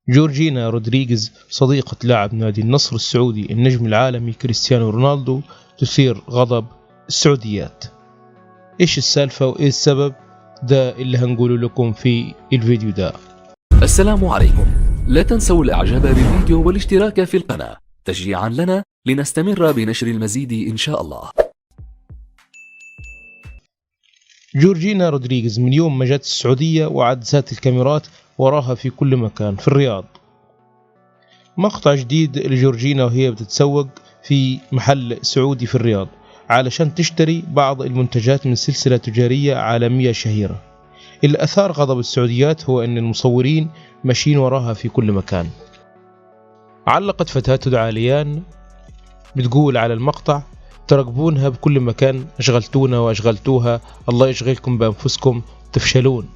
جورجينا رودريغيز صديقة لاعب نادي النصر السعودي النجم العالمي كريستيانو رونالدو تثير غضب السعوديات. إيش السالفة وإيه السبب؟ ده اللي هنقوله لكم في الفيديو ده. السلام عليكم، لا تنسوا الإعجاب بالفيديو والاشتراك في القناة تشجيعا لنا لنستمر بنشر المزيد إن شاء الله. جورجينا رودريغيز من يوم ما جت السعودية وعدسات الكاميرات وراها في كل مكان في الرياض. مقطع جديد لجورجينا وهي بتتسوق في محل سعودي في الرياض علشان تشتري بعض المنتجات من سلسلة تجارية عالمية شهيرة. اللي أثار غضب السعوديات هو أن المصورين ماشيين وراها في كل مكان. علقت فتاة تدعى ليان بتقول على المقطع: تراقبونها بكل مكان، أشغلتونا وأشغلتوها، الله يشغلكم بأنفسكم تفشلون.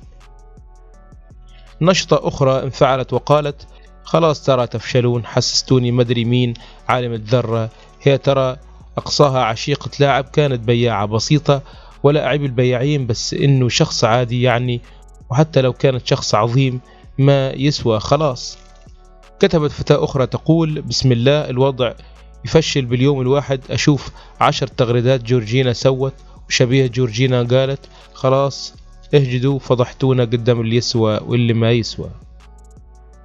نشطة أخرى انفعلت وقالت: خلاص ترى تفشلون، حسستوني مدري مين عالم الذرة، هي ترى أقصاها عشيقة لاعب كانت بياعة بسيطة، ولا أعيب البياعين بس إنه شخص عادي يعني، وحتى لو كانت شخص عظيم ما يسوى خلاص. كتبت فتاة أخرى تقول: بسم الله الوضع يفشل باليوم الواحد، أشوف 10 تغريدات جورجينا سوت وشبيه جورجينا قالت خلاص اهجدوا، فضحتونا قدام اللي يسوى واللي ما يسوى.